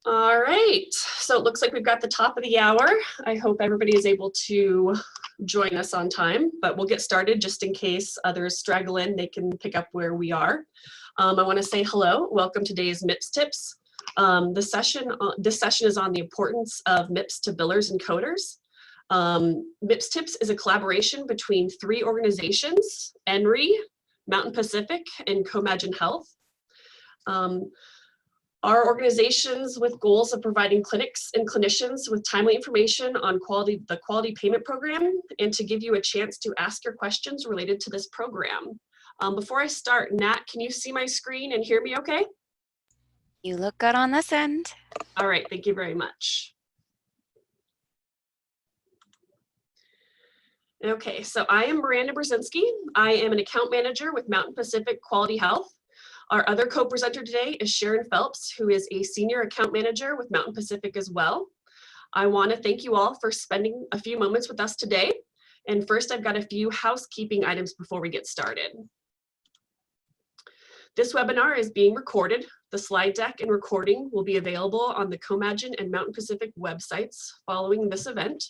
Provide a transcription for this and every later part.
All right, so it looks like we've got the top of the hour. I hope everybody is able to join us on time, but we'll get started just in case others straggle in, they can pick up where we are. I want to say hello, welcome to today's MIPS tips. This session is on the importance of MIPS to billers and coders. MIPS tips is a collaboration between 3 organizations, ENRI, Mountain Pacific, and Comagine Health. Our organizations with goals of providing clinics and clinicians with timely information on the quality payment program, and to give you a chance to ask your questions related to this program. Before I start, Nat, can you see my screen and hear me okay? You look good on this end. All right, thank you very much. Okay, so I am Miranda Brzezinski. I am an account manager with Mountain Pacific Quality Health. Our other co-presenter today is Sharon Phelps, who is a senior account manager with Mountain Pacific as well. I want to thank you all for spending a few moments with us today. And first, I've got a few housekeeping items before we get started. This webinar is being recorded. The slide deck and recording will be available on the Comagine and Mountain Pacific websites following this event.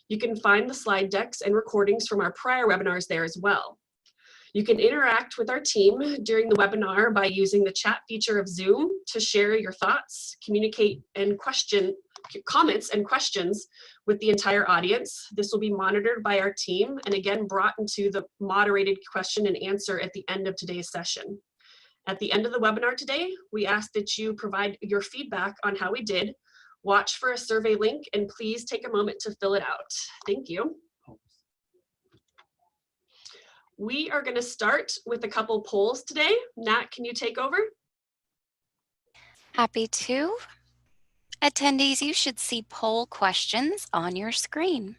You can find the slide decks and recordings from our prior webinars there as well. You can interact with our team during the webinar by using the chat feature of Zoom to share your thoughts, communicate, and comments and questions with the entire audience. This will be monitored by our team and again brought into the moderated question and answer at the end of today's session. At the end of the webinar today, we ask that you provide your feedback on how we did. Watch for a survey link and please take a moment to fill it out. Thank you. We are going to start with a couple polls today. Nat, can you take over? Happy to. Attendees, you should see poll questions on your screen.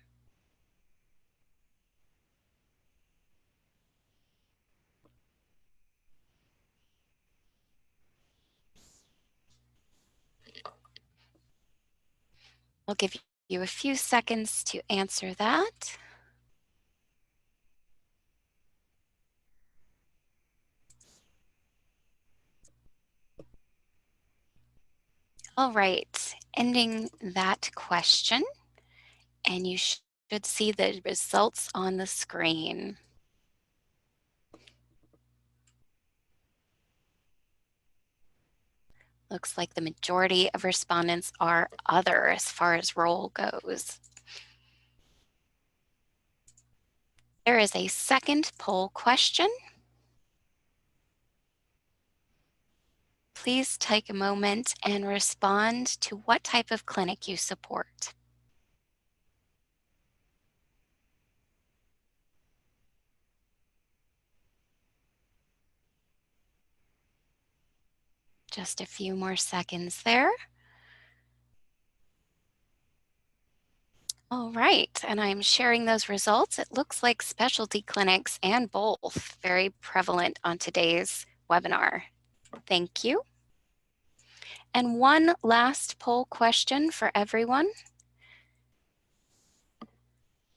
I'll give you a few seconds to answer that. All right, ending that question, and you should see the results on the screen. Looks like the majority of respondents are other as far as role goes. There is a second poll question. Please take a moment and respond to what type of clinic you support. Just a few more seconds there. All right, and I'm sharing those results. It looks like specialty clinics and both very prevalent on today's webinar. Thank you. And one last poll question for everyone.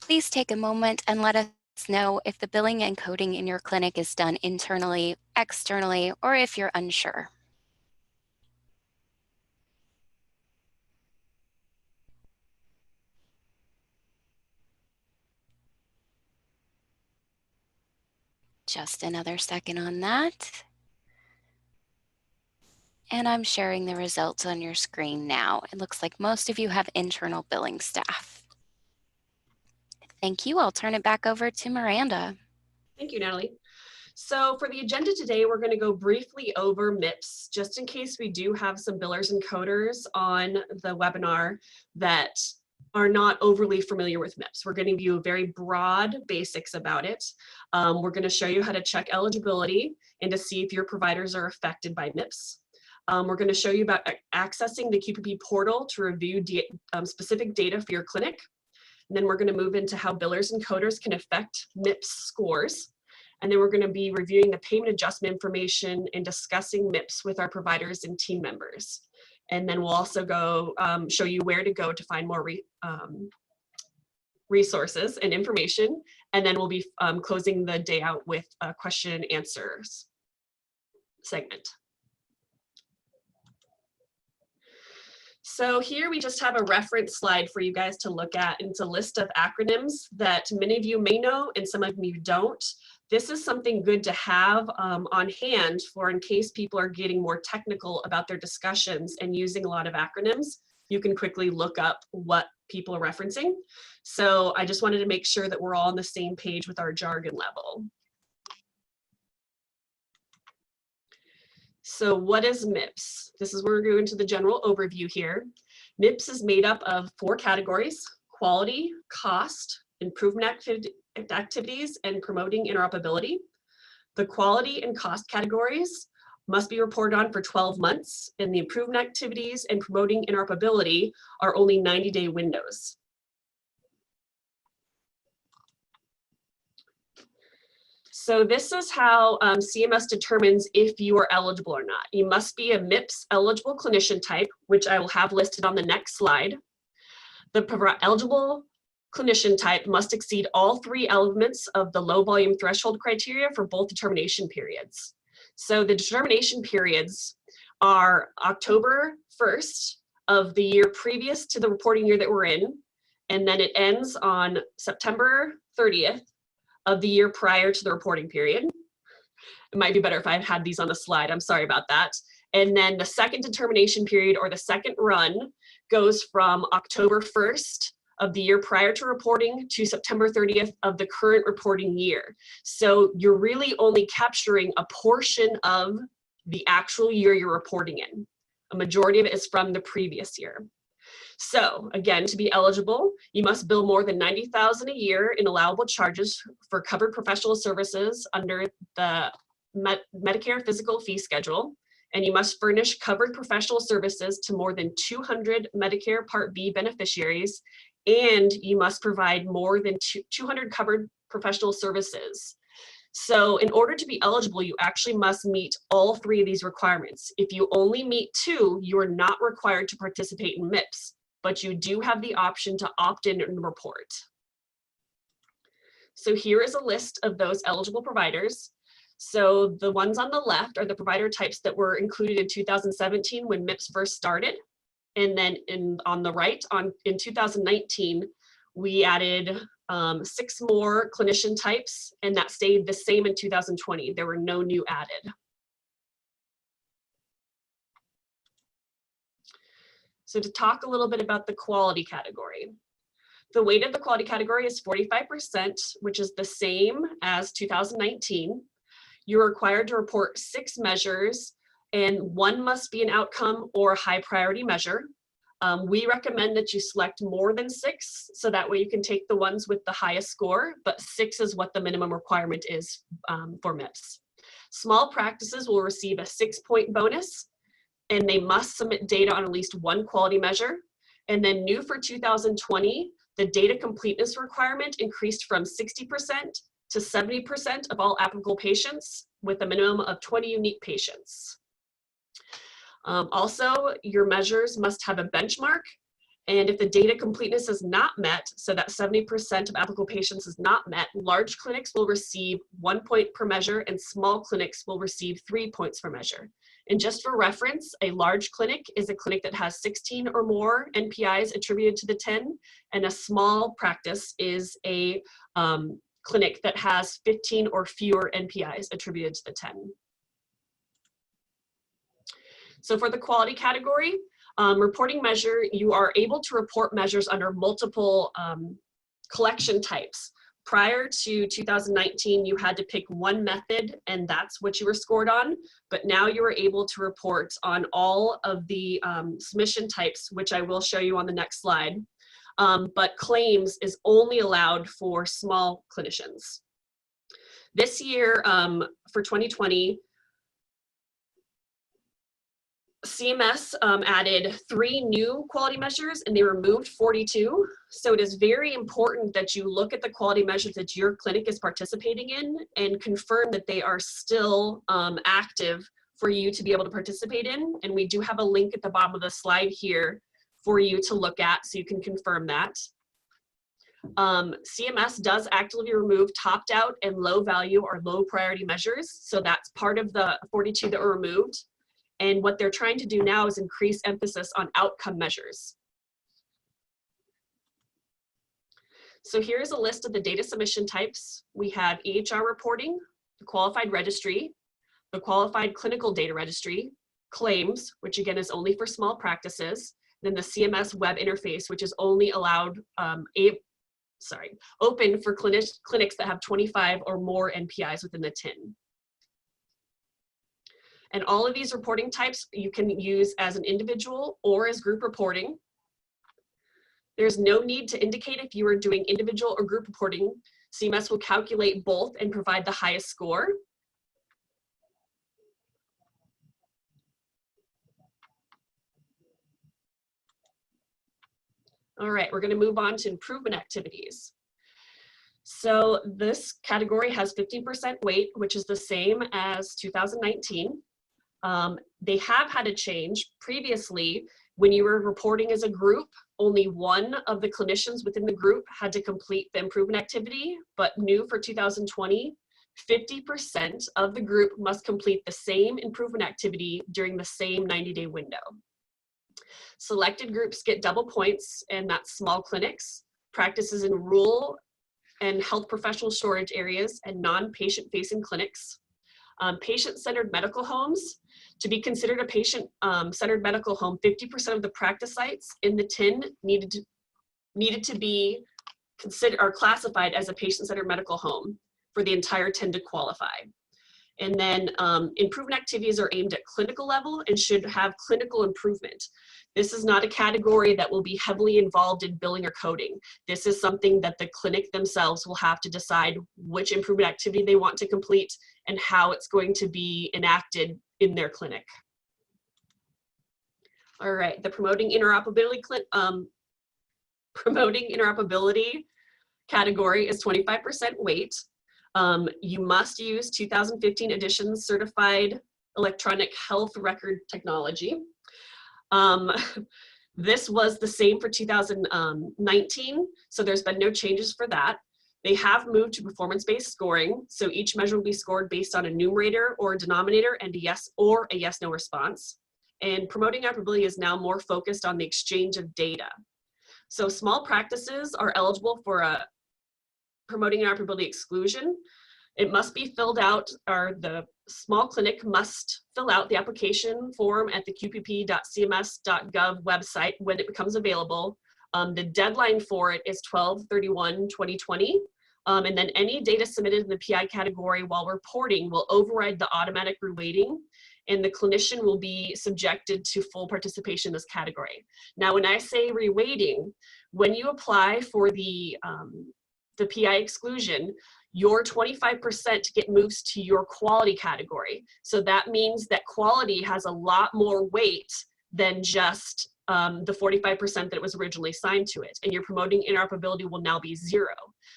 Please take a moment and let us know if the billing and coding in your clinic is done internally, externally, or if you're unsure. Just another second on that. And I'm sharing the results on your screen now. It looks like most of you have internal billing staff. Thank you. I'll turn it back over to Miranda. Thank you, Natalie. So for the agenda today, we're going to go briefly over MIPS, just in case we do have some billers and coders on the webinar that are not overly familiar with MIPS. We're going to give you very broad basics about it. We're going to show you how to check eligibility and to see if your providers are affected by MIPS. We're going to show you about accessing the QPP portal to review specific data for your clinic. And then we're going to move into how billers and coders can affect MIPS scores. And then we're going to be reviewing the payment adjustment information and discussing MIPS with our providers and team members. And then we'll also go show you where to go to find more resources and information. And then we'll be closing the day out with a question and answers segment. So here we just have a reference slide for you guys to look at. It's a list of acronyms that many of you may know and some of you don't. This is something good to have on hand for in case people are getting more technical about their discussions and using a lot of acronyms. You can quickly look up what people are referencing. So I just wanted to make sure that we're all on the same page with our jargon level. So what is MIPS? This is where we're going to the general overview here. MIPS is made up of 4 categories: quality, cost, improvement activities, and promoting interoperability. The quality and cost categories must be reported on for 12 months, and the improvement activities and promoting interoperability are only 90-day windows. So this is how CMS determines if you are eligible or not. You must be a MIPS eligible clinician type, which I will have listed on the next slide. The eligible clinician type must exceed all 3 elements of the low volume threshold criteria for both determination periods. So the determination periods are October 1st of the year previous to the reporting year that we're in, and then it ends on September 30th of the year prior to the reporting period. It might be better if I had these on the slide, I'm sorry about that. And then the second determination period, or the second run, goes from October 1st of the year prior to reporting to September 30th of the current reporting year. So you're really only capturing a portion of the actual year you're reporting in. A majority of it is from the previous year. So again, to be eligible, you must bill more than $90,000 a year in allowable charges for covered professional services under the Medicare physical fee schedule, and you must furnish covered professional services to more than 200 Medicare Part B beneficiaries, and you must provide more than 200 covered professional services. So in order to be eligible, you actually must meet all 3 of these requirements. If you only meet 2, you are not required to participate in MIPS, but you do have the option to opt in and report. So here is a list of those eligible providers. So the ones on the left are the provider types that were included in 2017 when MIPS first started. And then on the right, in 2019, we added 6 more clinician types, and that stayed the same in 2020. There were no new added. So to talk a little bit about the quality category. The weight of the quality category is 45%, which is the same as 2019. You're required to report 6 measures, and 1 must be an outcome or high priority measure. We recommend that you select more than 6, so that way you can take the ones with the highest score, but 6 is what the minimum requirement is for MIPS. Small practices will receive a 6-point bonus, and they must submit data on at least 1 quality measure. And then new for 2020, the data completeness requirement increased from 60% to 70% of all applicable patients, with a minimum of 20 unique patients. Also, your measures must have a benchmark, and if the data completeness is not met, so that 70% of applicable patients is not met, large clinics will receive 1 point per measure and small clinics will receive 3 points per measure. And just for reference, a large clinic is a clinic that has 16 or more NPIs attributed to the 10, and a small practice is a clinic that has 15 or fewer NPIs attributed to the 10. So for the quality category, reporting measure, you are able to report measures under multiple collection types. Prior to 2019, you had to pick 1 method and that's what you were scored on, but now you are able to report on all of the submission types, which I will show you on the next slide. But claims is only allowed for small clinicians. This year, for 2020, CMS added 3 new quality measures and they removed 42. So it is very important that you look at the quality measures that your clinic is participating in and confirm that they are still active for you to be able to participate in. And we do have a link at the bottom of the slide here for you to look at so you can confirm that. CMS does actively remove topped out and low value or low priority measures. So that's part of the 42 that were removed. And what they're trying to do now is increase emphasis on outcome measures. So here's a list of the data submission types. We have EHR reporting, the qualified registry, the qualified clinical data registry, claims, which again is only for small practices, then the CMS web interface, which is only allowed, open for clinics that have 25 or more NPIs within the TIN. And all of these reporting types you can use as an individual or as group reporting. There's no need to indicate if you are doing individual or group reporting. CMS will calculate both and provide the highest score. All right, we're going to move on to improvement activities. So this category has 15% weight, which is the same as 2019. They have had a change. Previously, when you were reporting as a group, only one of the clinicians within the group had to complete the improvement activity, but new for 2020, 50% of the group must complete the same improvement activity during the same 90-day window. Selected groups get double points, and that's small clinics, practices in rural and health professional storage areas, and non-patient facing clinics. Patient-centered medical homes. To be considered a patient-centered medical home, 50% of the practice sites in the TIN needed to be considered or classified as a patient-centered medical home for the entire TIN to qualify. And then improvement activities are aimed at clinical level and should have clinical improvement. This is not a category that will be heavily involved in billing or coding. This is something that the clinic themselves will have to decide which improvement activity they want to complete and how it's going to be enacted in their clinic. All right, the promoting interoperability category is 25% weight. You must use 2015 edition certified electronic health record technology. This was the same for 2019, so there's been no changes for that. They have moved to performance-based scoring, so each measure will be scored based on a numerator or a denominator and a yes or a yes-no response. And promoting interoperability is now more focused on the exchange of data. So small practices are eligible for a promoting interoperability exclusion. It must be filled out, or the small clinic must fill out the application form at the qpp.cms.gov website when it becomes available. The deadline for it is 12/31/2020. And then any data submitted in the PI category while reporting will override the automatic reweighting, and the clinician will be subjected to full participation in this category. Now, when I say reweighting, when you apply for the PI exclusion, your 25% get moves to your quality category. So that means that quality has a lot more weight than just the 45% that was originally assigned to it. And your promoting interoperability will now be 0.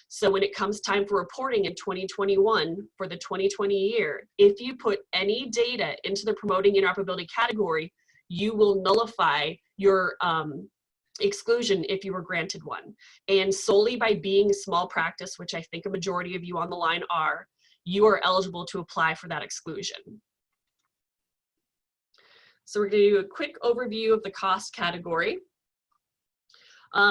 So when it comes time for reporting in 2021 for the 2020 year, if you put any data into the promoting interoperability category, you will nullify your exclusion if you were granted one. And solely by being a small practice, which I think a majority of you on the line are, you are eligible to apply for that exclusion. So we're going to do a quick overview of the cost category.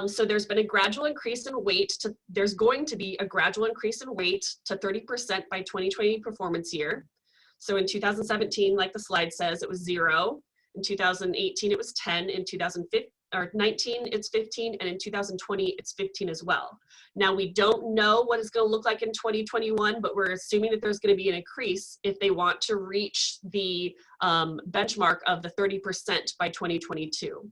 So there's been a gradual increase in weight there's going to be a gradual increase in weight to 30% by 2020 performance year. So in 2017, like the slide says, it was 0. In 2018, it was 10. In 2019, it's 15. And in 2020, it's 15 as well. Now, we don't know what it's going to look like in 2021, but we're assuming that there's going to be an increase if they want to reach the benchmark of the 30% by 2022.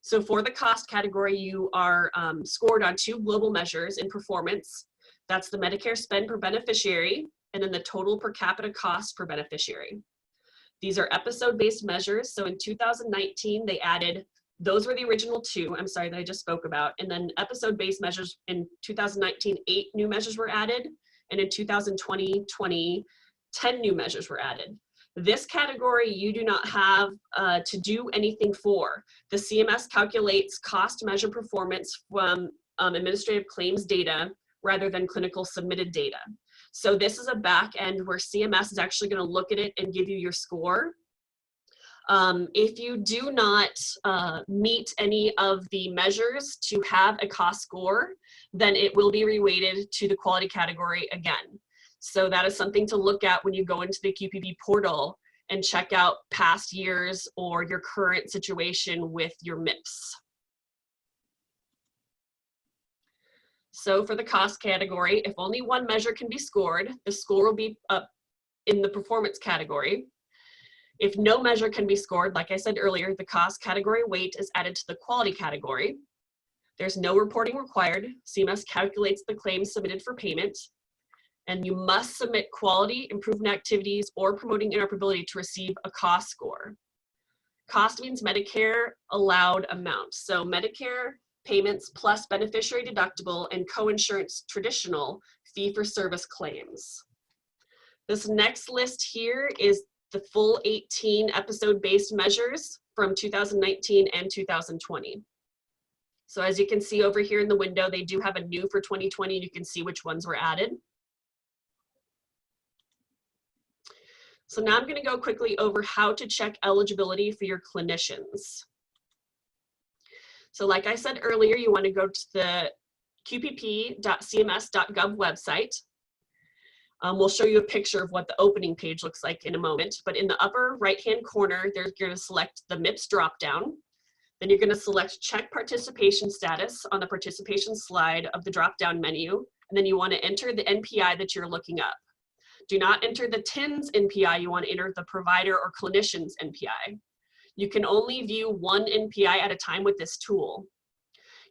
So for the cost category, you are scored on 2 global measures in performance. That's the Medicare spend per beneficiary, and then the total per capita cost per beneficiary. These are episode-based measures. So in 2019, they added, those were the original 2, I'm sorry, that I just spoke about. And then episode-based measures in 2019, 8 new measures were added. And in 2020, 10 new measures were added. This category, you do not have to do anything for. The CMS calculates cost measure performance from administrative claims data rather than clinical submitted data. So this is a back end where CMS is actually going to look at it and give you your score. If you do not meet any of the measures to have a cost score, then it will be reweighted to the quality category again. So that is something to look at when you go into the QPP portal and check out past years or your current situation with your MIPS. So for the cost category, if only one measure can be scored, the score will be up in the performance category. If no measure can be scored, like I said earlier, the cost category weight is added to the quality category. There's no reporting required. CMS calculates the claims submitted for payment. And you must submit quality improvement activities or promoting interoperability to receive a cost score. Cost means Medicare allowed amount. So Medicare payments plus beneficiary deductible and coinsurance traditional fee-for-service claims. This next list here is the full 18 episode-based measures from 2019 and 2020. So as you can see over here in the window, they do have a new for 2020. You can see which ones were added. So now I'm going to go quickly over how to check eligibility for your clinicians. So like I said earlier, you want to go to the qpp.cms.gov website. We'll show you a picture of what the opening page looks like in a moment, but in the upper right-hand corner, you're going to select the MIPS dropdown. Then you're going to select check participation status on the participation slide of the drop-down menu, and then you want to enter the NPI that you're looking up. Do not enter the TINS NPI, you want to enter the provider or clinician's NPI. You can only view one NPI at a time with this tool.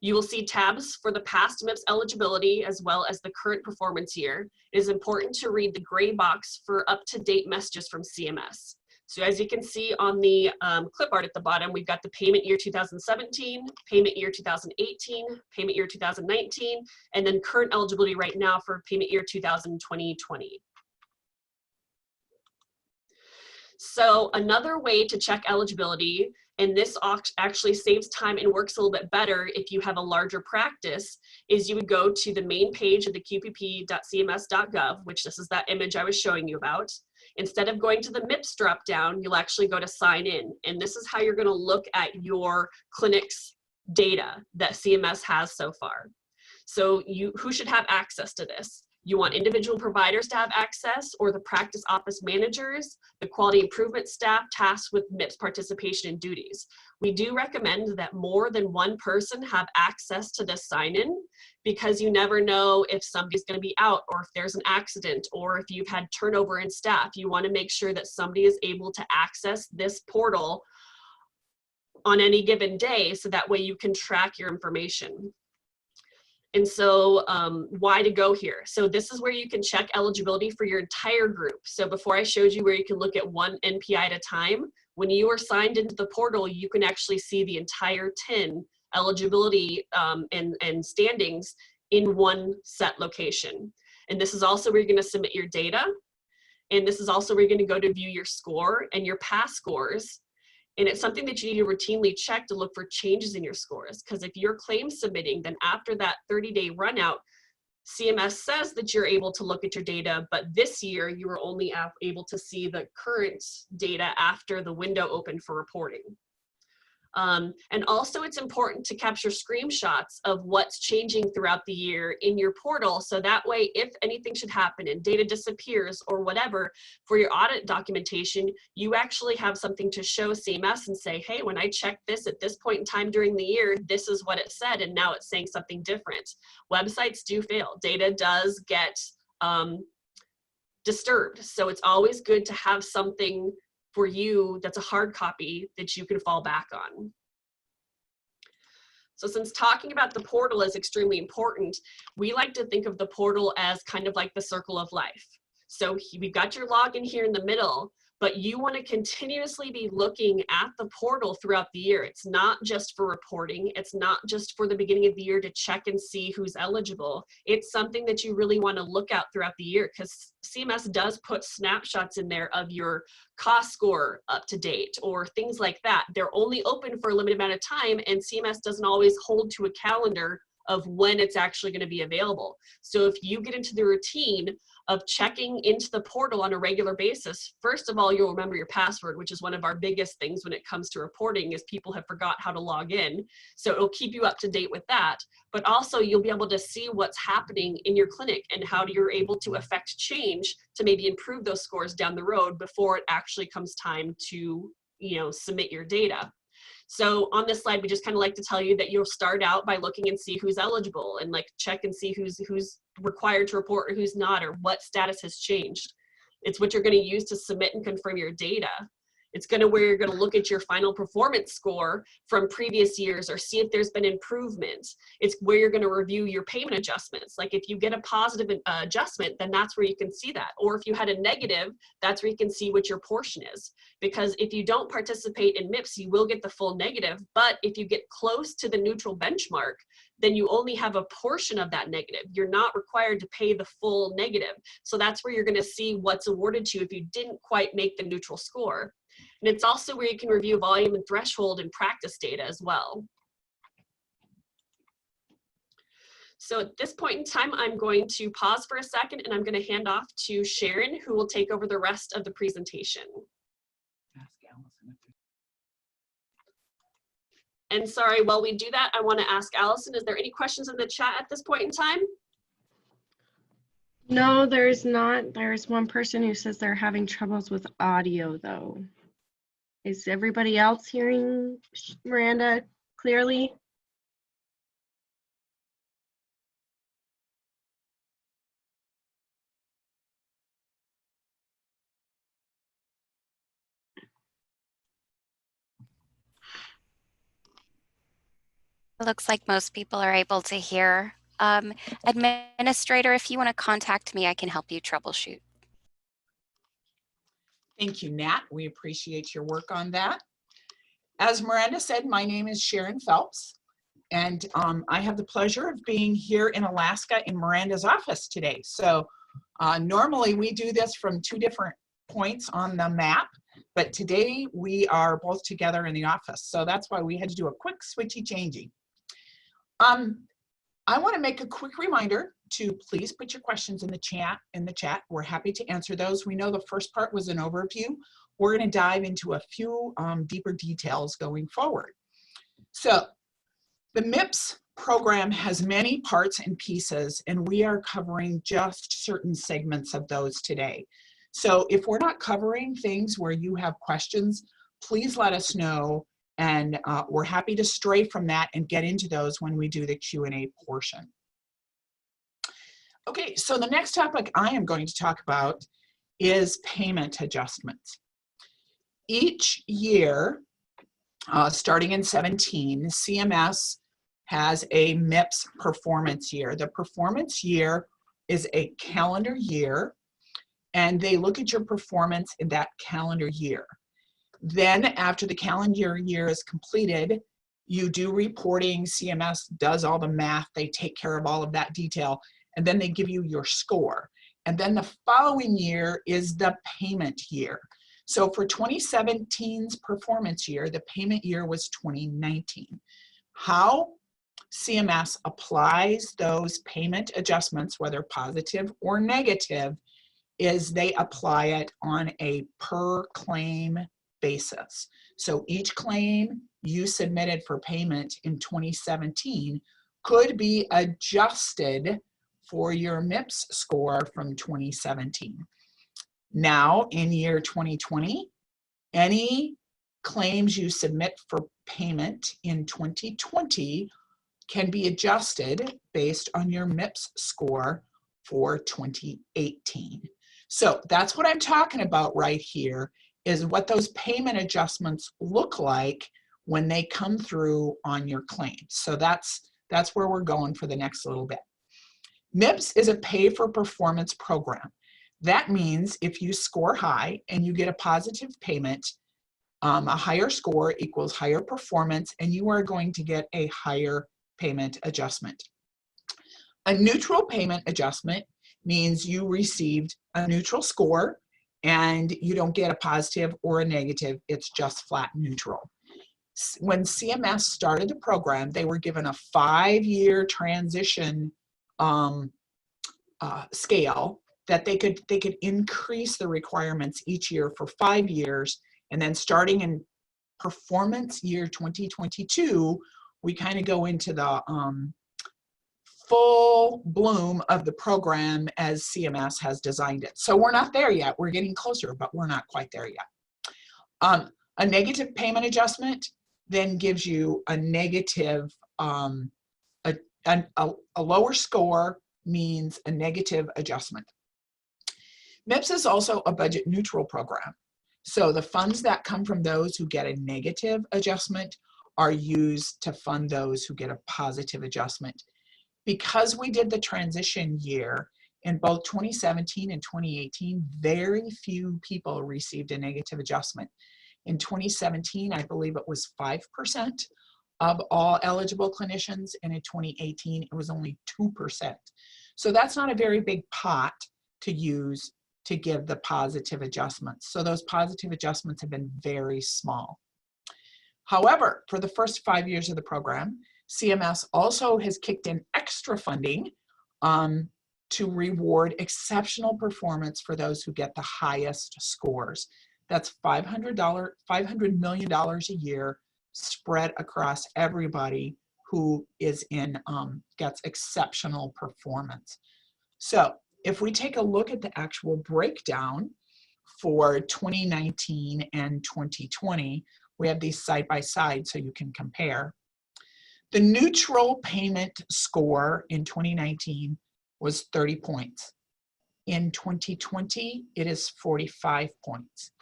You will see tabs for the past MIPS eligibility as well as the current performance year. It is important to read the gray box for up-to-date messages from CMS. So as you can see on the clip art at the bottom, we've got the payment year 2017, payment year 2018, payment year 2019, and then current eligibility right now for payment year 2020. So another way to check eligibility, and this actually saves time and works a little bit better if you have a larger practice, is you would go to the main page of the qpp.cms.gov, which this is that image I was showing you about. Instead of going to the MIPS dropdown, you'll actually go to sign in. And this is how you're going to look at your clinic's data that CMS has so far. So who should have access to this? You want individual providers to have access, or the practice office managers, the quality improvement staff tasked with MIPS participation and duties. We do recommend that more than one person have access to this sign-in, because you never know if somebody's going to be out, or if there's an accident, or if you've had turnover in staff. You want to make sure that somebody is able to access this portal on any given day, so that way you can track your information. And so why to go here? So this is where you can check eligibility for your entire group. So before I showed you where you can look at one NPI at a time, when you are signed into the portal, you can actually see the entire TIN eligibility and standings in one set location. And this is also where you're going to submit your data. And this is also where you're going to go to view your score and your past scores. And it's something that you need to routinely check to look for changes in your scores. Because if you're claim submitting, then after that 30-day run out, CMS says that you're able to look at your data, but this year you were only able to see the current data after the window opened for reporting. And also it's important to capture screenshots of what's changing throughout the year in your portal, so that way if anything should happen and data disappears or whatever, for your audit documentation, you actually have something to show CMS and say, hey, when I checked this at this point in time during the year, this is what it said, and now it's saying something different. Websites do fail. Data does get disturbed, so it's always good to have something for you that's a hard copy that you can fall back on. So since talking about the portal is extremely important, we like to think of the portal as kind of like the circle of life. So we've got your login here in the middle, but you want to continuously be looking at the portal throughout the year. It's not just for reporting. It's not just for the beginning of the year to check and see who's eligible. It's something that you really want to look at throughout the year, because CMS does put snapshots in there of your cost score up to date or things like that. They're only open for a limited amount of time, and CMS doesn't always hold to a calendar of when it's actually going to be available. So if you get into the routine of checking into the portal on a regular basis. First of all, you'll remember your password, which is one of our biggest things when it comes to reporting, is people have forgot how to log in. So it'll keep you up to date with that. But also you'll be able to see what's happening in your clinic and how you're able to affect change to maybe improve those scores down the road before it actually comes time to, you know, submit your data. So on this slide, we just kind of like to tell you that you'll start out by looking and see who's eligible and like check and see who's required to report or who's not, or what status has changed. It's what you're going to use to submit and confirm your data. It's where you're going to look at your final performance score from previous years or see if there's been improvement. It's where you're going to review your payment adjustments. Like if you get a positive adjustment, then that's where you can see that. Or if you had a negative, that's where you can see what your portion is. Because if you don't participate in MIPS, you will get the full negative. But if you get close to the neutral benchmark, then you only have a portion of that negative. You're not required to pay the full negative. So that's where you're going to see what's awarded to you if you didn't quite make the neutral score. And it's also where you can review volume and threshold and practice data as well. So at this point in time, I'm going to pause for a second and I'm going to hand off to Sharon, who will take over the rest of the presentation. And sorry, while we do that, I want to ask Allison, is there any questions in the chat at this point in time? No, there's not. There's one person who says they're having troubles with audio though. Is everybody else hearing Miranda clearly? It looks like most people are able to hear. Administrator, if you want to contact me, I can help you troubleshoot. Thank you, Nat. We appreciate your work on that. As Miranda said, my name is Sharon Phelps, and I have the pleasure of being here in Alaska in Miranda's office today. So normally we do this from 2 different points on the map, but today we are both together in the office. So that's why we had to do a quick switchy changing. I want to make a quick reminder to please put your questions in the chat. We're happy to answer those. We know the first part was an overview. We're going to dive into a few deeper details going forward. So the MIPS program has many parts and pieces, and we are covering just certain segments of those today. So if we're not covering things where you have questions, please let us know, and we're happy to stray from that and get into those when we do the Q&A portion. Okay, so the next topic I am going to talk about is payment adjustments. Each year, starting in 17, CMS has a MIPS performance year. The performance year is a calendar year, and they look at your performance in that calendar year. Then after the calendar year is completed, you do reporting. CMS does all the math. They take care of all of that detail, and then they give you your score. And then the following year is the payment year. So for 2017's performance year, the payment year was 2019. How CMS applies those payment adjustments, whether positive or negative, is they apply it on a per claim basis. So each claim you submitted for payment in 2017 could be adjusted for your MIPS score from 2017. Now in year 2020, any claims you submit for payment in 2020 can be adjusted based on your MIPS score for 2018. So that's what I'm talking about right here, is what those payment adjustments look like when they come through on your claim. So that's where we're going for the next little bit. MIPS is a pay for performance program. That means if you score high and you get a positive payment, a higher score equals higher performance, and you are going to get a higher payment adjustment. A neutral payment adjustment means you received a neutral score and you don't get a positive or a negative, it's just flat neutral. When CMS started the program, they were given a 5-year transition scale that they could increase the requirements each year for 5 years, and then starting in performance year 2022, we kind of go into the full bloom of the program as CMS has designed it. So we're not there yet. We're getting closer, but we're not quite there yet. A negative payment adjustment then gives you a negative, a lower score means a negative adjustment. MIPS is also a budget neutral program. So the funds that come from those who get a negative adjustment are used to fund those who get a positive adjustment. Because we did the transition year in both 2017 and 2018, very few people received a negative adjustment. In 2017, I believe it was 5% of all eligible clinicians, and in 2018, it was only 2%. So that's not a very big pot to use to give the positive adjustments. So those positive adjustments have been very small. However, for the first 5 years of the program, CMS also has kicked in extra funding to reward exceptional performance for those who get the highest scores. That's $500 million a year spread across everybody who is in, gets exceptional performance. So if we take a look at the actual breakdown for 2019 and 2020, we have these side by side so you can compare. The neutral payment score in 2019 was 30 points. In 2020, it is 45 points.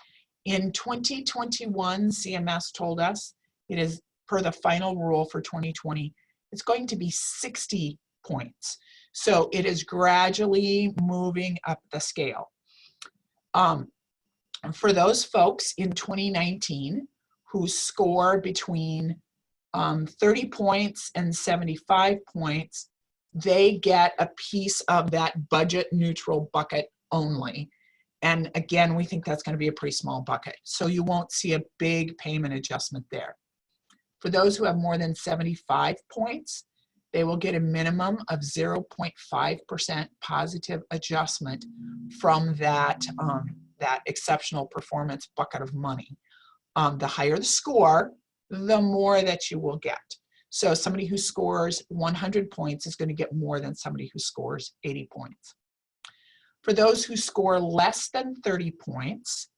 In 2021, CMS told us it is, per the final rule for 2020, it's going to be 60 points. So it is gradually moving up the scale. For those folks in 2019 who score between 30 points and 75 points, they get a piece of that budget neutral bucket only. And again, we think that's going to be a pretty small bucket. So you won't see a big payment adjustment there. For those who have more than 75 points, they will get a minimum of 0.5% positive adjustment from that, that exceptional performance bucket of money. The higher the score, the more that you will get. So somebody who scores 100 points is going to get more than somebody who scores 80 points. For those who score less than 30 points,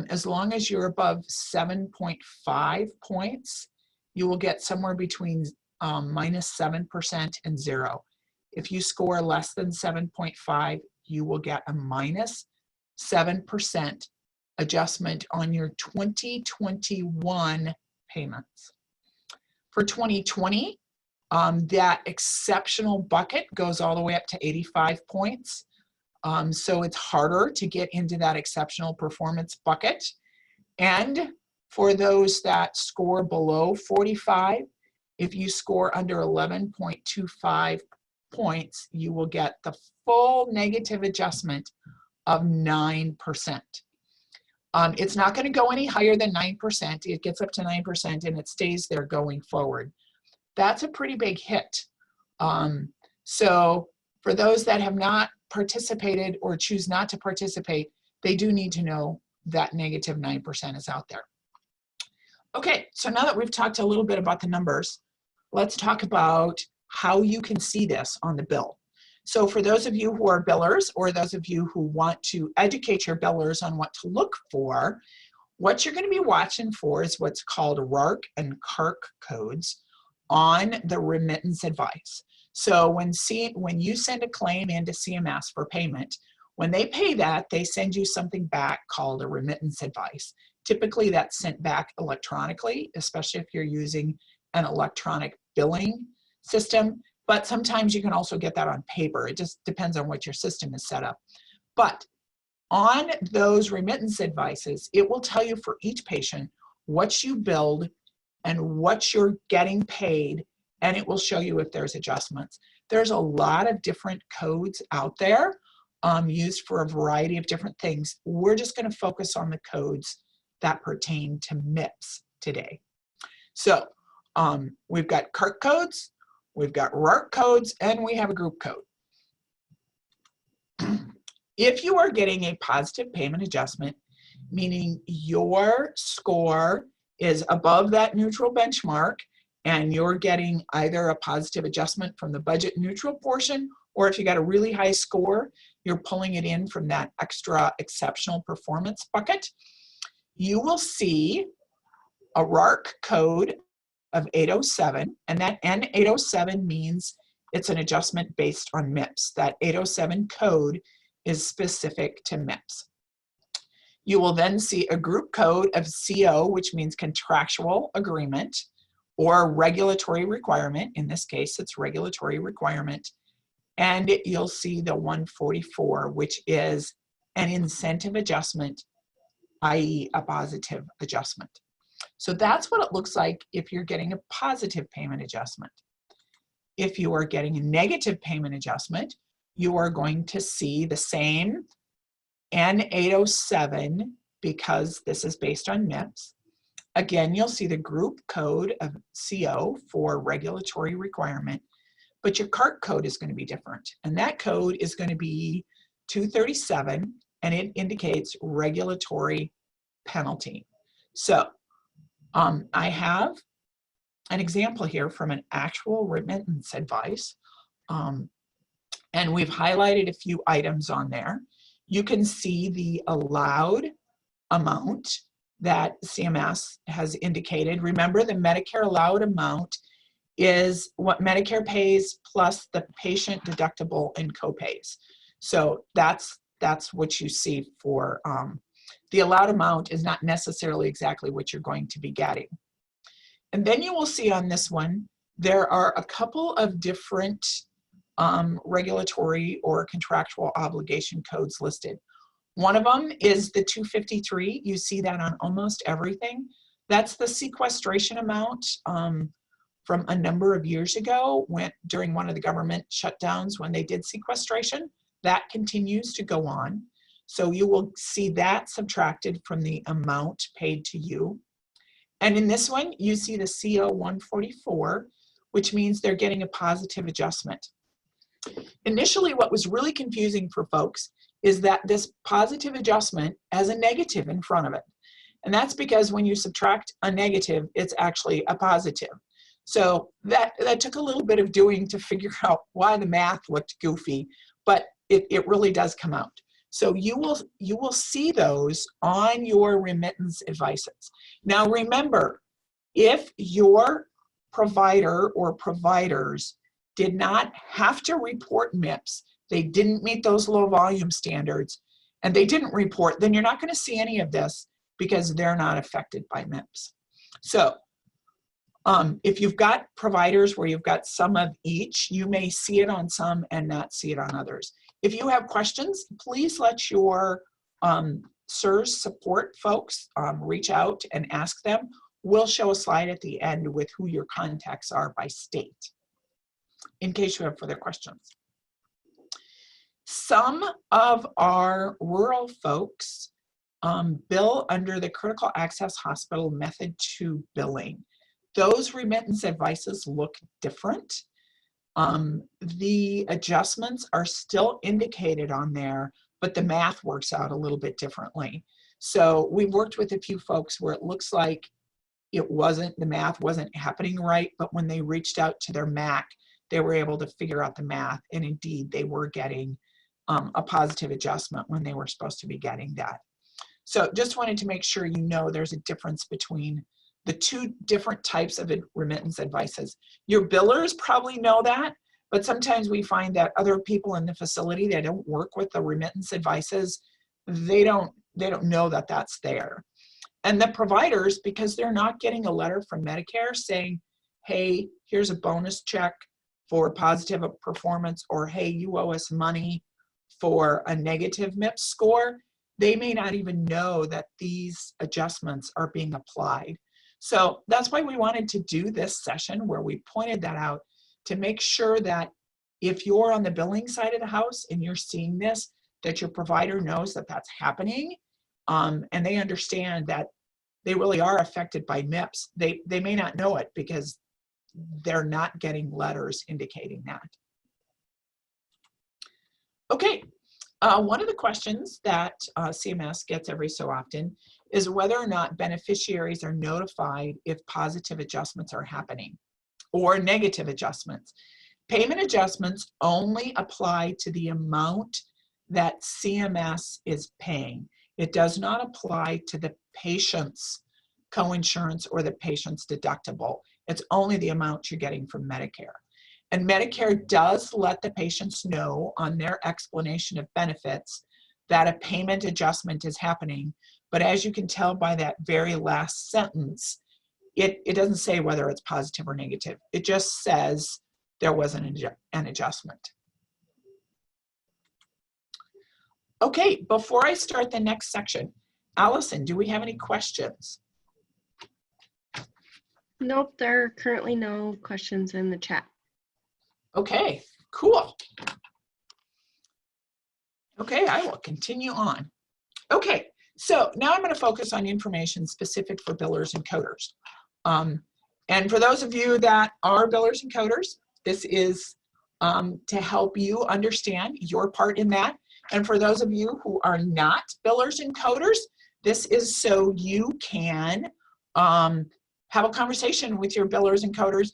as long as you're above 7.5 points, you will get somewhere between -7% and 0. If you score less than 7.5, you will get a -7% adjustment on your 2021 payments. For 2020, that exceptional bucket goes all the way up to 85 points. So it's harder to get into that exceptional performance bucket. And for those that score below 45, if you score under 11.25 points, you will get the full negative adjustment of 9%. It's not going to go any higher than 9%. It gets up to 9% and it stays there going forward. That's a pretty big hit. So for those that have not participated or choose not to participate, they do need to know that negative 9% is out there. Okay, so now that we've talked a little bit about the numbers, let's talk about how you can see this on the bill. So for those of you who are billers, or those of you who want to educate your billers on what to look for, what you're going to be watching for is what's called RARC and CARC codes on the remittance advice. So when you send a claim into CMS for payment, when they pay that, they send you something back called a remittance advice. Typically that's sent back electronically, especially if you're using an electronic billing system. But sometimes you can also get that on paper. It just depends on what your system is set up. But on those remittance advices, it will tell you for each patient what you billed and what you're getting paid, and it will show you if there's adjustments. There's a lot of different codes out there used for a variety of different things. We're just going to focus on the codes that pertain to MIPS today. So we've got CARC codes, we've got RARC codes, and we have a group code. If you are getting a positive payment adjustment, meaning your score is above that neutral benchmark and you're getting either a positive adjustment from the budget neutral portion, or if you got a really high score, you're pulling it in from that extra exceptional performance bucket, you will see a RARC code of 807, and that N807 means it's an adjustment based on MIPS. That 807 code is specific to MIPS. You will then see a group code of CO, which means contractual agreement or regulatory requirement. In this case, it's regulatory requirement. And you'll see the 144, which is an incentive adjustment, i.e. a positive adjustment. So that's what it looks like if you're getting a positive payment adjustment. If you are getting a negative payment adjustment, you are going to see the same N807 because this is based on MIPS. Again, you'll see the group code of CO for regulatory requirement, but your CART code is going to be different. And that code is going to be 237, and it indicates regulatory penalty. So I have an example here from an actual remittance advice, and we've highlighted a few items on there. You can see the allowed amount that CMS has indicated. Remember, the Medicare allowed amount is what Medicare pays plus the patient deductible and copays. So that's what you see for the allowed amount is not necessarily exactly what you're going to be getting. And then you will see on this one, there are a couple of different regulatory or contractual obligation codes listed. One of them is the 253. You see that on almost everything. That's the sequestration amount from a number of years ago during one of the government shutdowns when they did sequestration. That continues to go on. So you will see that subtracted from the amount paid to you. And in this one, you see the CO 144, which means they're getting a positive adjustment. Initially, what was really confusing for folks is that this positive adjustment has a negative in front of it. And that's because when you subtract a negative, it's actually a positive. So that took a little bit of doing to figure out why the math looked goofy, but it really does come out. So you will see those on your remittance advices. Now remember, if your provider or providers did not have to report MIPS, they didn't meet those low volume standards, and they didn't report, then you're not going to see any of this because they're not affected by MIPS. So if you've got providers where you've got some of each, you may see it on some and not see it on others. If you have questions, please let your SERS support folks reach out and ask them. We'll show a slide at the end with who your contacts are by state, in case you have further questions. Some of our rural folks bill under the Critical Access Hospital Method 2 billing. Those remittance advices look different. The adjustments are still indicated on there, but the math works out a little bit differently. So we've worked with a few folks where it looks like the math wasn't happening right, but when they reached out to their MAC, they were able to figure out the math, and indeed they were getting a positive adjustment when they were supposed to be getting that. So just wanted to make sure you know there's a difference between the two different types of remittance advices. Your billers probably know that, but sometimes we find that other people in the facility that don't work with the remittance advices, they don't know that that's there. And the providers, because they're not getting a letter from Medicare saying, hey, here's a bonus check for positive performance, or hey, you owe us money for a negative MIPS score, they may not even know that these adjustments are being applied. So that's why we wanted to do this session where we pointed that out to make sure that if you're on the billing side of the house and you're seeing this, that your provider knows that that's happening, and they understand that they really are affected by MIPS. They may not know it because they're not getting letters indicating that. Okay, One of the questions that CMS gets every so often is whether or not beneficiaries are notified if positive adjustments are happening or negative adjustments. Payment adjustments only apply to the amount that CMS is paying. It does not apply to the patient's coinsurance or the patient's deductible. It's only the amount you're getting from Medicare. And Medicare does let the patients know on their explanation of benefits that a payment adjustment is happening. But as you can tell by that very last sentence, it doesn't say whether it's positive or negative. It just says there was an adjustment. Okay, before I start the next section, Allison, do we have any questions? Nope, there are currently no questions in the chat. Okay, cool. Okay, I will continue on. Okay, so now I'm going to focus on information specific for billers and coders. And for those of you that are billers and coders, this is to help you understand your part in that. And for those of you who are not billers and coders, this is so you can have a conversation with your billers and coders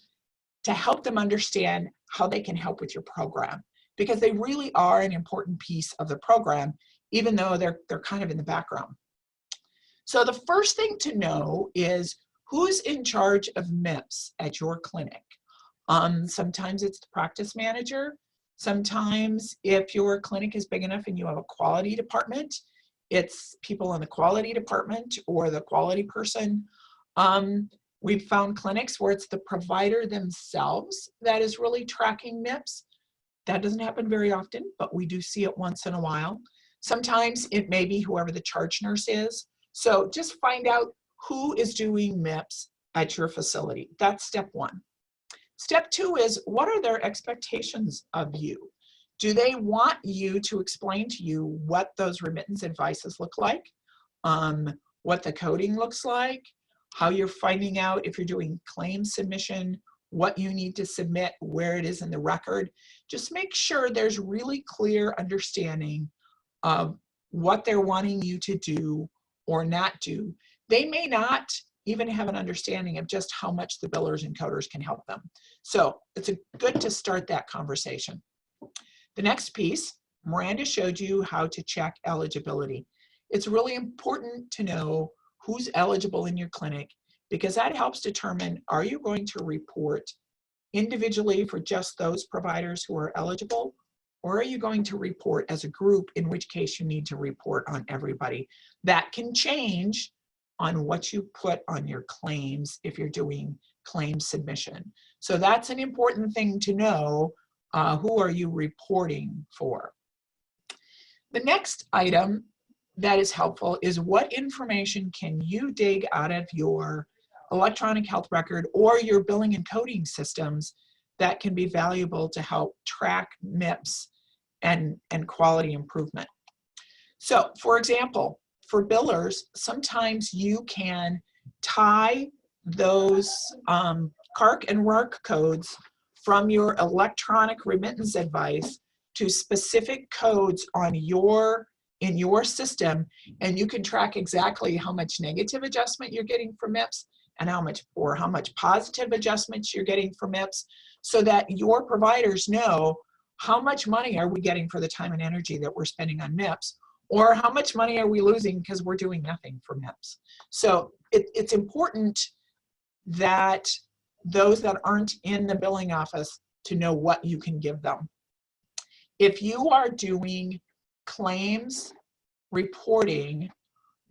to help them understand how they can help with your program, because they really are an important piece of the program, even though they're kind of in the background. So the first thing to know is who's in charge of MIPS at your clinic. Sometimes it's the practice manager. Sometimes if your clinic is big enough and you have a quality department, it's people in the quality department or the quality person. We've found clinics where it's the provider themselves that is really tracking MIPS. That doesn't happen very often, but we do see it once in a while. Sometimes it may be whoever the charge nurse is. So just find out who is doing MIPS at your facility. That's step one. Step two is, what are their expectations of you? Do they want you to explain to you what those remittance advices look like, what the coding looks like, how you're finding out if you're doing claim submission, what you need to submit, where it is in the record? Just make sure there's really clear understanding of what they're wanting you to do or not do. They may not even have an understanding of just how much the billers and coders can help them. So it's good to start that conversation. The next piece, Miranda showed you how to check eligibility. It's really important to know who's eligible in your clinic, because that helps determine, are you going to report individually for just those providers who are eligible, or are you going to report as a group, in which case you need to report on everybody? That can change on what you put on your claims if you're doing claim submission. So that's an important thing to know. Who are you reporting for? The next item that is helpful is, what information can you dig out of your electronic health record or your billing and coding systems that can be valuable to help track MIPS and quality improvement? So for example, for billers, sometimes you can tie those CARC and RARC codes from your electronic remittance advice to specific codes on in your system, and you can track exactly how much negative adjustment you're getting for MIPS and how much positive adjustments you're getting for MIPS, so that your providers know how much money are we getting for the time and energy that we're spending on MIPS, or how much money are we losing because we're doing nothing for MIPS. So it's important that those that aren't in the billing office to know what you can give them. If you are doing claims reporting,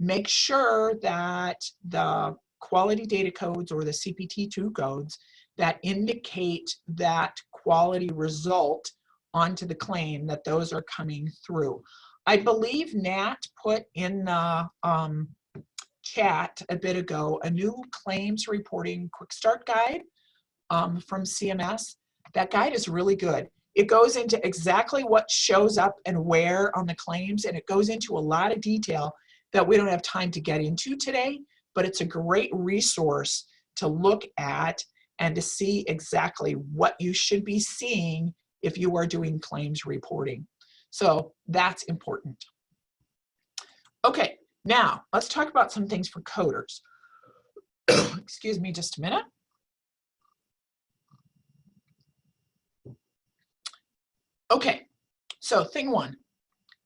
make sure that the quality data codes or the CPT2 codes that indicate that quality result onto the claim, that those are coming through. I believe Nat put in the chat a bit ago a new claims reporting quick start guide from CMS. That guide is really good. It goes into exactly what shows up and where on the claims, and it goes into a lot of detail that we don't have time to get into today, but it's a great resource to look at and to see exactly what you should be seeing if you are doing claims reporting. So that's important. Okay, now let's talk about some things for coders. Excuse me just a minute. Okay, so thing one,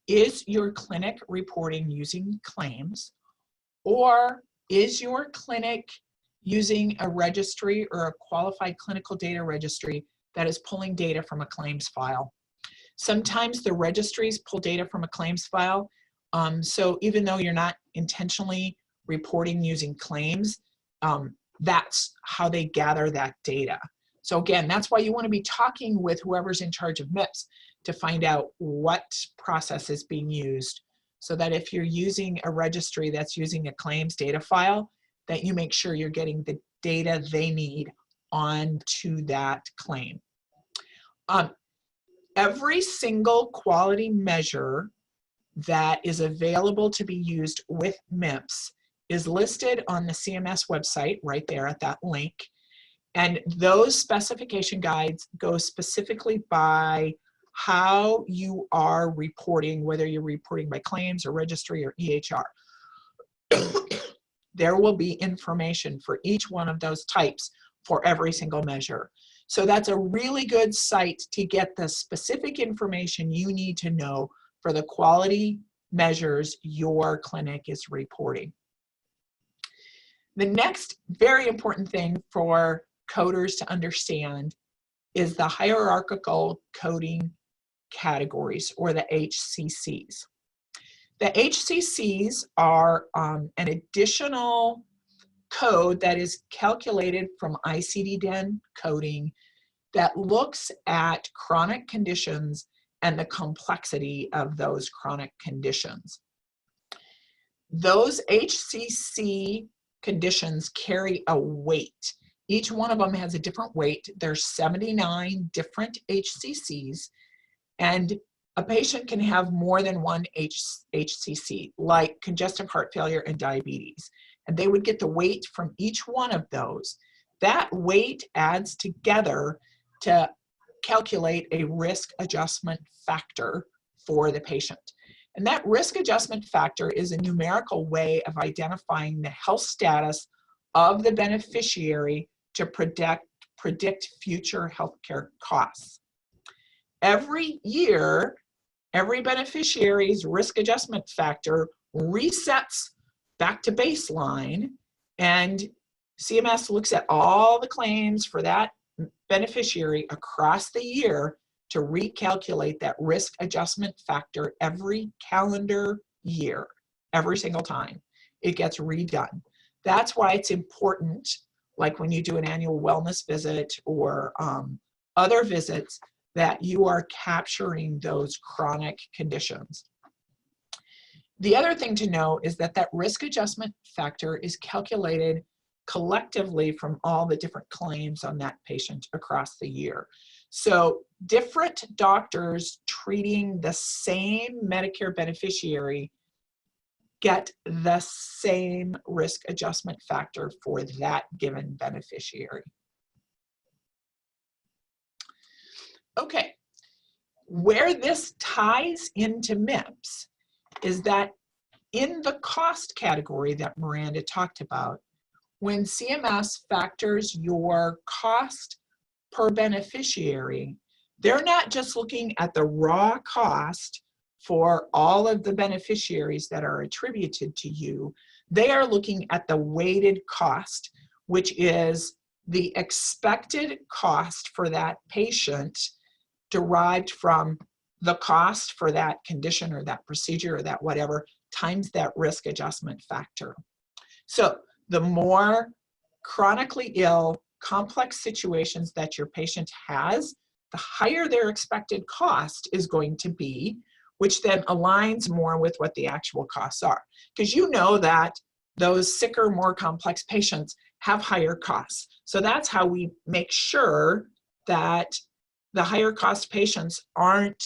is your clinic reporting using claims, or is your clinic using a registry or a qualified clinical data registry that is pulling data from a claims file? Sometimes the registries pull data from a claims file, so even though you're not intentionally reporting using claims, that's how they gather that data. So again, that's why you want to be talking with whoever's in charge of MIPS to find out what process is being used, so that if you're using a registry that's using a claims data file, that you make sure you're getting the data they need onto that claim. Every single quality measure that is available to be used with MIPS is listed on the CMS website right there at that link. And those specification guides go specifically by how you are reporting, whether you're reporting by claims or registry or EHR. There will be information for each one of those types for every single measure. So that's a really good site to get the specific information you need to know for the quality measures your clinic is reporting. The next very important thing for coders to understand is the hierarchical coding categories, or the HCCs. The HCCs are an additional code that is calculated from ICD-10 coding that looks at chronic conditions and the complexity of those chronic conditions. Those HCC conditions carry a weight. Each one of them has a different weight. There's 79 different HCCs, and a patient can have more than one HCC, like congestive heart failure and diabetes, and they would get the weight from each one of those. That weight adds together to calculate a risk adjustment factor for the patient. And that risk adjustment factor is a numerical way of identifying the health status of the beneficiary to predict future healthcare costs. Every year, every beneficiary's risk adjustment factor resets back to baseline, and CMS looks at all the claims for that beneficiary across the year to recalculate that risk adjustment factor every calendar year, every single time it gets redone. That's why it's important, like when you do an annual wellness visit or other visits, that you are capturing those chronic conditions. The other thing to know is that that risk adjustment factor is calculated collectively from all the different claims on that patient across the year. So different doctors treating the same Medicare beneficiary get the same risk adjustment factor for that given beneficiary. Okay, where this ties into MIPS is that in the cost category that Miranda talked about, when CMS factors your cost per beneficiary, they're not just looking at the raw cost for all of the beneficiaries that are attributed to you. They are looking at the weighted cost, which is the expected cost for that patient derived from the cost for that condition or that procedure or that whatever times that risk adjustment factor. So the more chronically ill, complex situations that your patient has, the higher their expected cost is going to be, which then aligns more with what the actual costs are. Because you know that those sicker, more complex patients have higher costs. So that's how we make sure that the higher cost patients aren't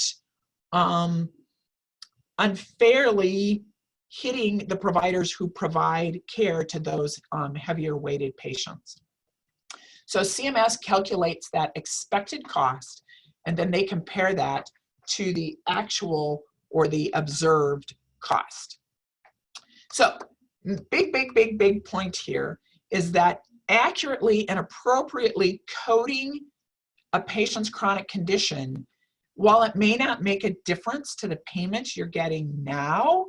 unfairly hitting the providers who provide care to those heavier weighted patients. So CMS calculates that expected cost, and then they compare that to the actual or the observed cost. So big point here is that accurately and appropriately coding a patient's chronic condition, while it may not make a difference to the payment you're getting now,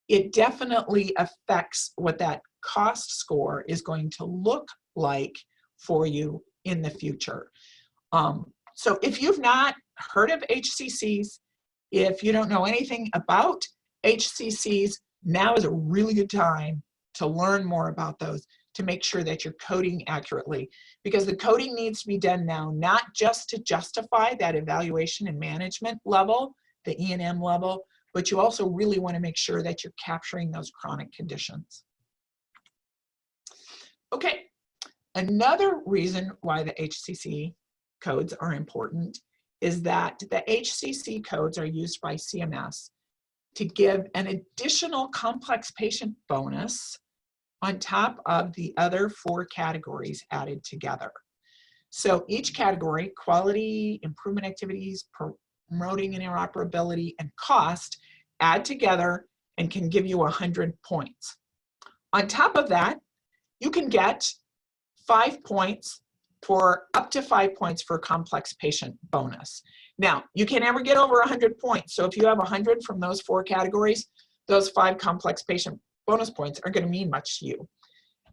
it definitely affects what that cost score is going to look like for you in the future. So if you've not heard of HCCs, if you don't know anything about HCCs, now is a really good time to learn more about those, to make sure that you're coding accurately, because the coding needs to be done now, not just to justify that evaluation and management level, the E&M level, but you also really want to make sure that you're capturing those chronic conditions. Okay, another reason why the HCC codes are important is that the HCC codes are used by CMS to give an additional complex patient bonus on top of the other 4 categories added together. So each category, quality, improvement activities, promoting interoperability, and cost, add together and can give you 100 points. On top of that, you can get 5 points for up to 5 points for complex patient bonus. Now, you can never get over 100 points. So if you have 100 from those 4 categories, those 5 complex patient bonus points aren't going to mean much to you.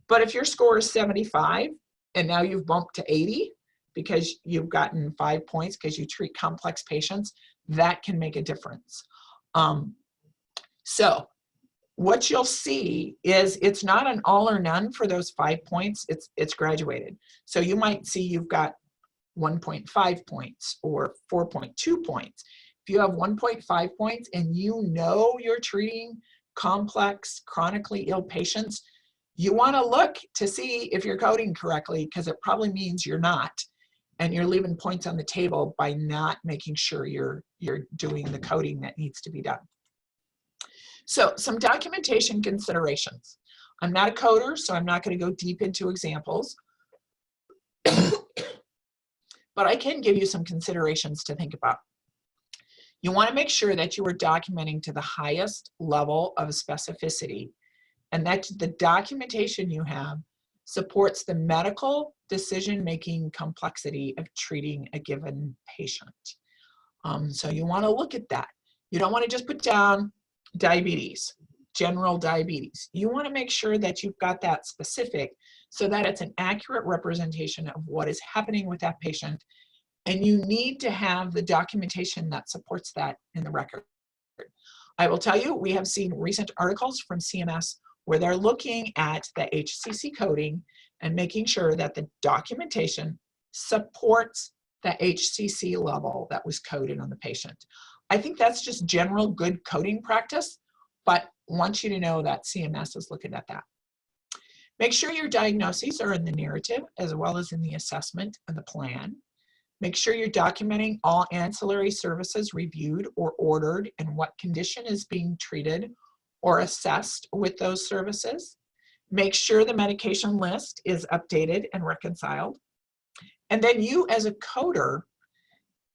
But if your score is 75 and now you've bumped to 80 because you've gotten 5 points because you treat complex patients, that can make a difference. So what you'll see is it's not an all or none for those 5 points, it's graduated. So you might see you've got 1.5 points or 4.2 points. If you have 1.5 points and you know you're treating complex, chronically ill patients, you want to look to see if you're coding correctly, because it probably means you're not, and you're leaving points on the table by not making sure you're doing the coding that needs to be done. So some documentation considerations. I'm not a coder, so I'm not going to go deep into examples, but I can give you some considerations to think about. You want to make sure that you are documenting to the highest level of specificity, and that the documentation you have supports the medical decision-making complexity of treating a given patient. So you want to look at that. You don't want to just put down diabetes, general diabetes. You want to make sure that you've got that specific so that it's an accurate representation of what is happening with that patient, and you need to have the documentation that supports that in the record. I will tell you, we have seen recent articles from CMS where they're looking at the HCC coding and making sure that the documentation supports the HCC level that was coded on the patient. I think that's just general good coding practice, but want you to know that CMS is looking at that. Make sure your diagnoses are in the narrative as well as in the assessment and the plan. Make sure you're documenting all ancillary services reviewed or ordered and what condition is being treated or assessed with those services. Make sure the medication list is updated and reconciled. And then you as a coder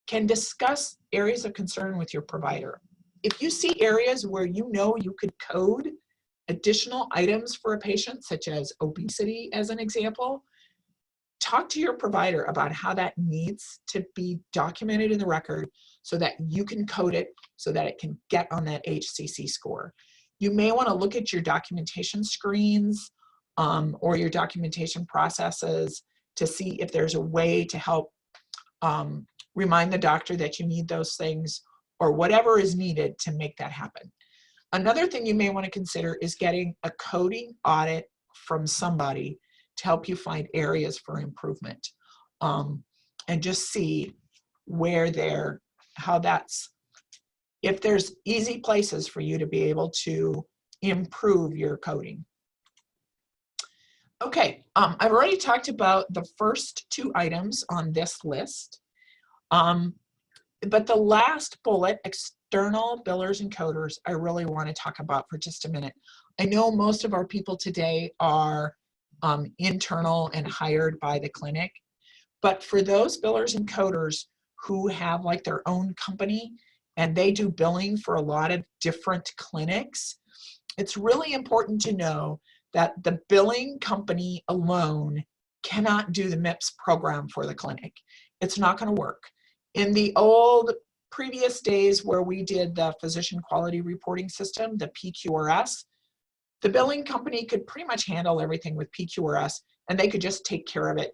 can discuss areas of concern with your provider. If you see areas where you know you could code additional items for a patient, such as obesity as an example, talk to your provider about how that needs to be documented in the record so that you can code it so that it can get on that HCC score. You may want to look at your documentation screens or your documentation processes to see if there's a way to help remind the doctor that you need those things or whatever is needed to make that happen. Another thing you may want to consider is getting a coding audit from somebody to help you find areas for improvement and just see where if there's easy places for you to be able to improve your coding. Okay, I've already talked about the first 2 items on this list, but the last bullet, external billers and coders, I really want to talk about for just a minute. I know most of our people today are internal and hired by the clinic, but for those billers and coders who have like their own company and they do billing for a lot of different clinics. It's really important to know that the billing company alone cannot do the MIPS program for the clinic. It's not going to work. In the old previous days where we did the physician quality reporting system, the PQRS, the billing company could pretty much handle everything with PQRS, and they could just take care of it.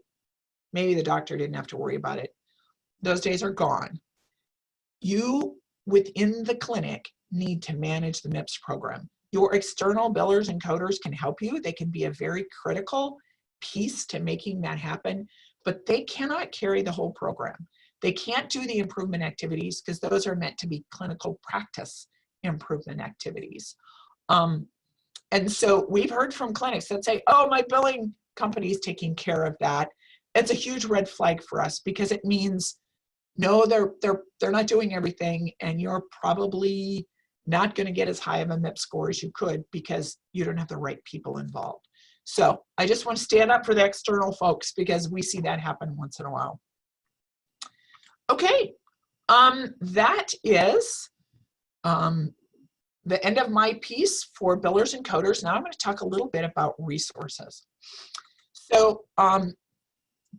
Maybe the doctor didn't have to worry about it. Those days are gone. You, within the clinic, need to manage the MIPS program. Your external billers and coders can help you. They can be a very critical piece to making that happen, but they cannot carry the whole program. They can't do the improvement activities because those are meant to be clinical practice improvement activities. And so we've heard from clinics that say, oh, my billing company is taking care of that. It's a huge red flag for us because it means, no, they're not doing everything, and you're probably not going to get as high of a MIPS score as you could because you don't have the right people involved. So I just want to stand up for the external folks because we see that happen once in a while. Okay, that is the end of my piece for billers and coders. Now I'm going to talk a little bit about resources. So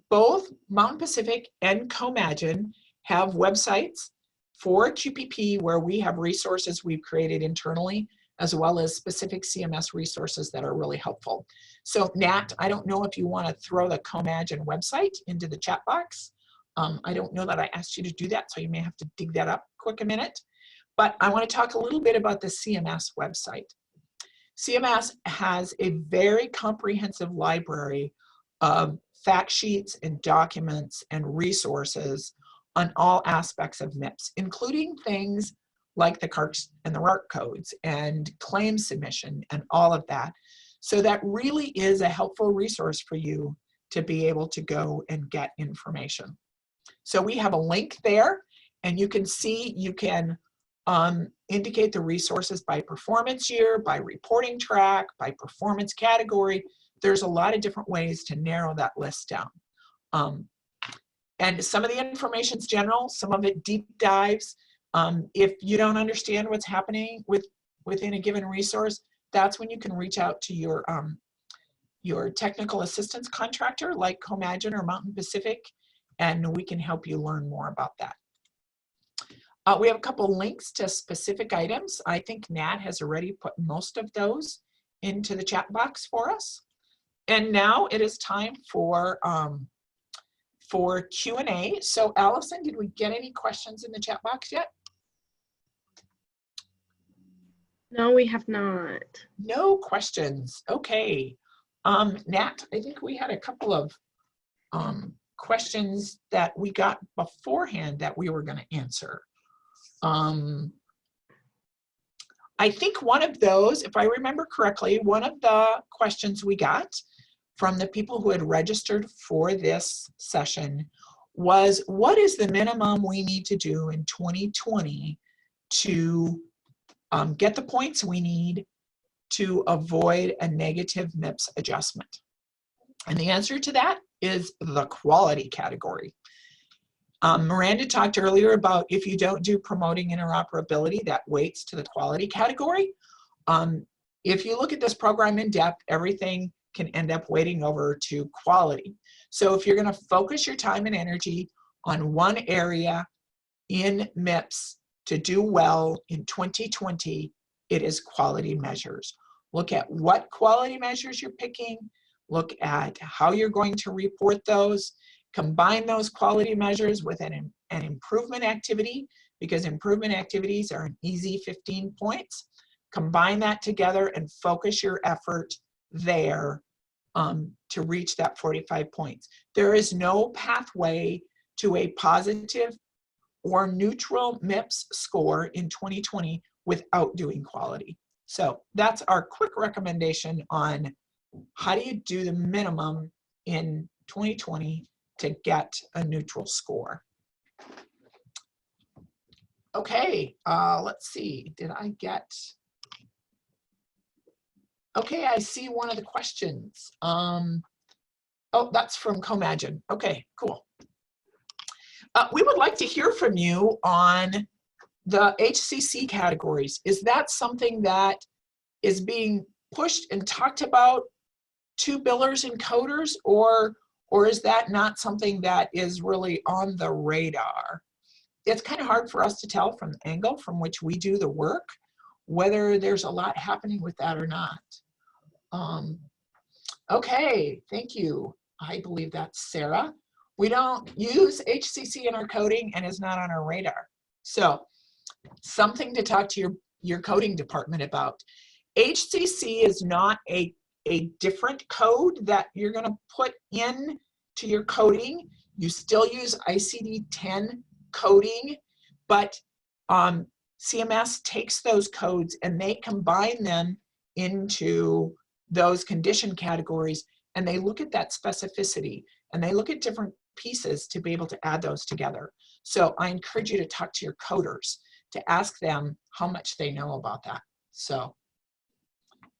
both Mountain Pacific and Comagine have websites for QPP where we have resources we've created internally, as well as specific CMS resources that are really helpful. So Nat, I don't know if you want to throw the Comagine website into the chat box. I don't know that I asked you to do that, so you may have to dig that up quick a minute. But I want to talk a little bit about the CMS website. CMS has a very comprehensive library of fact sheets and documents and resources on all aspects of MIPS, including things like the CARCs and the RARC codes and claim submission and all of that. So that really is a helpful resource for you to be able to go and get information. So we have a link there, and you can see, you can indicate the resources by performance year, by reporting track, by performance category. There's a lot of different ways to narrow that list down. And some of the information's general, some of it deep dives. If you don't understand what's happening within a given resource, that's when you can reach out to your technical assistance contractor like Comagine or Mountain Pacific, and we can help you learn more about that. We have a couple links to specific items. I think Nat has already put most of those into the chat box for us. And now it is time for Q&A. So Allison, did we get any questions in the chat box yet? No, we have not. No questions. Okay. Nat, I think we had a couple of questions that we got beforehand that we were going to answer. I think one of those, if I remember correctly, one of the questions we got from the people who had registered for this session was, what is the minimum we need to do in 2020 to get the points we need to avoid a negative MIPS adjustment? And the answer to that is the quality category. Miranda talked earlier about if you don't do promoting interoperability, that weights to the quality category. If you look at this program in depth, everything can end up weighting over to quality. So if you're going to focus your time and energy on one area in MIPS to do well in 2020, it is quality measures. Look at what quality measures you're picking. Look at how you're going to report those. Combine those quality measures with an improvement activity, because improvement activities are an easy 15 points. Combine that together and focus your effort there to reach that 45 points. There is no pathway to a positive or neutral MIPS score in 2020 without doing quality. So that's our quick recommendation on how do you do the minimum in 2020 to get a neutral score. Okay, let's see, did I get, okay, I see one of the questions. Oh, that's from Comagine. Okay, cool. We would like to hear from you on the HCC categories, is that something that is being pushed and talked about to billers and coders, or is that not something that is really on the radar? It's kind of hard for us to tell from the angle from which we do the work, whether there's a lot happening with that or not. Okay, thank you. I believe that's Sarah. We don't use HCC in our coding and it's not on our radar. So something to talk to your coding department about. HCC is not a different code that you're going to put in to your coding. You still use ICD-10 coding, but CMS takes those codes and they combine them into those condition categories, and they look at that specificity and they look at different pieces to be able to add those together. So I encourage you to talk to your coders to ask them how much they know about that. So,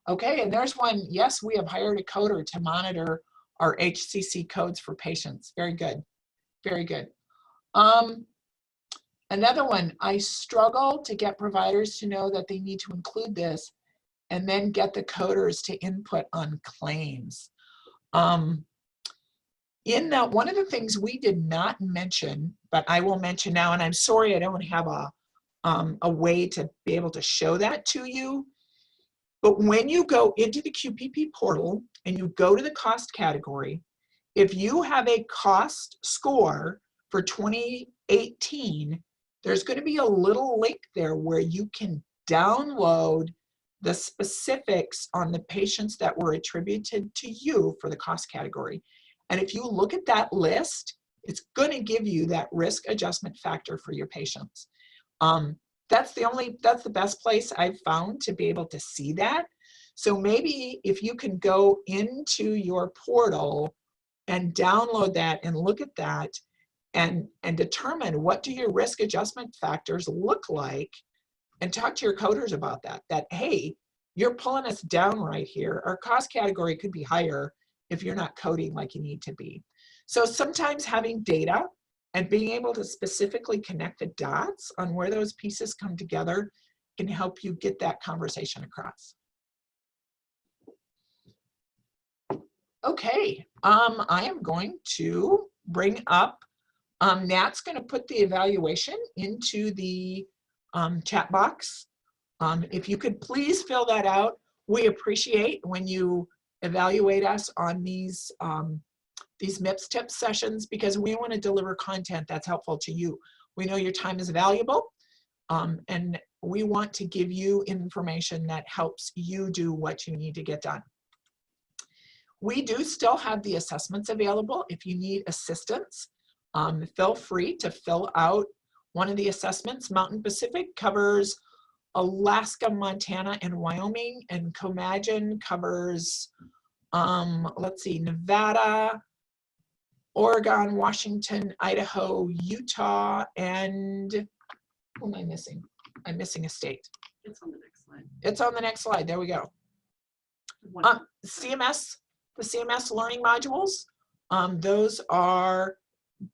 okay, and there's one. Yes, we have hired a coder to monitor our HCC codes for patients. Very good, very good. Another one, I struggle to get providers to know that they need to include this and then get the coders to input on claims. In that, one of the things we did not mention, but I will mention now, and I'm sorry I don't have a way to be able to show that to you, but when you go into the QPP portal and you go to the cost category, if you have a cost score for 2018, there's going to be a little link there where you can download the specifics on the patients that were attributed to you for the cost category. And if you look at that list, it's going to give you that risk adjustment factor for your patients. That's the best place I've found to be able to see that. So maybe if you can go into your portal and download that and look at that and determine what do your risk adjustment factors look like, and talk to your coders about that, hey, you're pulling us down right here. Our cost category could be higher if you're not coding like you need to be. So sometimes having data and being able to specifically connect the dots on where those pieces come together can help you get that conversation across. Okay, I am going to bring up, Nat's going to put the evaluation into the chat box. If you could please fill that out. We appreciate when you evaluate us on these MIPS tips sessions, because we want to deliver content that's helpful to you. We know your time is valuable, and we want to give you information that helps you do what you need to get done. We do still have the assessments available. If you need assistance, feel free to fill out one of the assessments. Mountain Pacific covers Alaska, Montana, and Wyoming, and Comagine covers, let's see, Nevada, Oregon, Washington, Idaho, Utah, and who am I missing? I'm missing a state. It's on the next slide. It's on the next slide. There we go. CMS, the CMS Learning Modules, those are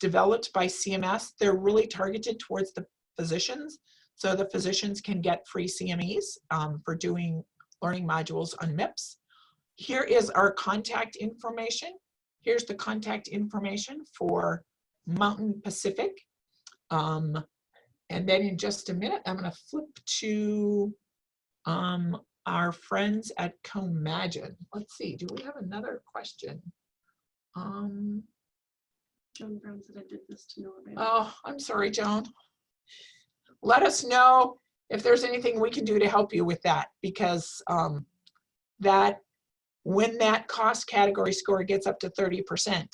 developed by CMS. They're really targeted towards the physicians, so the physicians can get free CMEs for doing learning modules on MIPS. Here is our contact information. Here's the contact information for Mountain Pacific. And then in just a minute, I'm going to flip to our friends at Comagine. Let's see, do we have another question? Joan Brown said I did this to no avail. Oh, I'm sorry, Joan. Let us know if there's anything we can do to help you with that, because when that cost category score gets up to 30%,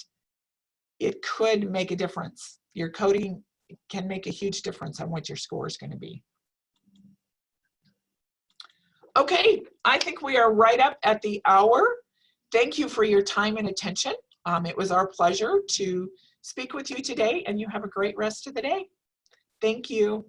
it could make a difference. Your coding can make a huge difference on what your score is going to be. Okay, I think we are right up at the hour. Thank you for your time and attention. It was our pleasure to speak with you today, and you have a great rest of the day. Thank you.